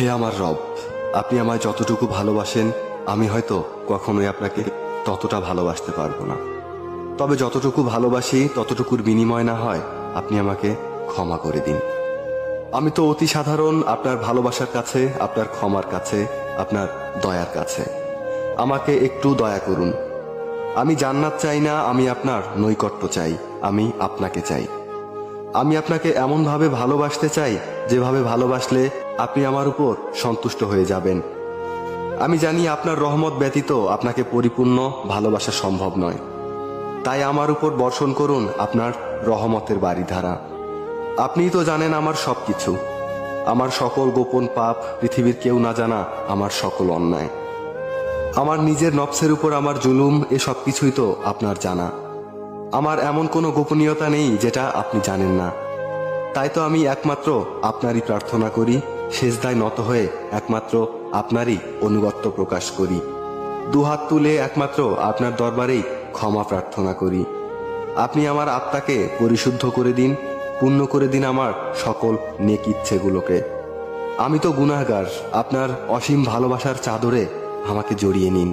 হে আমার রব, আপনি আমায় যতটুকু ভালোবাসেন আমি হয়তো কখনোই আপনাকে ততটা ভালোবাসতে পারবো না। তবে যতটুকু ভালোবাসি ততটুকুর বিনিময় না হয় আপনি আমাকে ক্ষমা করে দিন। আমি তো অতি সাধারণ আপনার ভালোবাসার কাছে, আপনার ক্ষমার কাছে, আপনার দয়ার কাছে। আমাকে একটু দয়া করুন। আমি জান্নাত চাই না, আমি আপনার নৈকট্য চাই, আমি আপনাকে চাই। আমি আপনাকে এমনভাবে ভালোবাসতে চাই যেভাবে ভালোবাসলে আপনি আমার উপর সন্তুষ্ট হয়ে যাবেন। আমি জানি আপনার রহমত ব্যতীত আপনাকে পরিপূর্ণ ভালোবাসা সম্ভব নয়। তাই আমার উপর বর্ষণ করুন আপনার রহমতের বারিধারা। আপনিই তো জানেন আমার সবকিছু, আমার সকল গোপন পাপ, পৃথিবীর কেউ না জানা আমার সকল অন্যায়, আমার নিজের নফসের উপর আমার জুলুম, এ সব কিছুই তো আপনার জানা। আমার এমন কোনো গোপনীয়তা নেই যেটা আপনি জানেন না। তাই তো আমি একমাত্র আপনারই প্রার্থনা করি, সেজদায় নত হয়ে একমাত্র আপনারই অনুগত্য প্রকাশ করি, দুহাত তুলে একমাত্র আপনার দরবারেই ক্ষমা প্রার্থনা করি। আপনি আমার আত্মাকে পরিশুদ্ধ করে দিন, পূর্ণ করে দিন আমার সকল নেক ইচ্ছেগুলোকে। আমি তো গুনাহগার, আপনার অসীম ভালোবাসার চাদরে আমাকে জড়িয়ে নিন।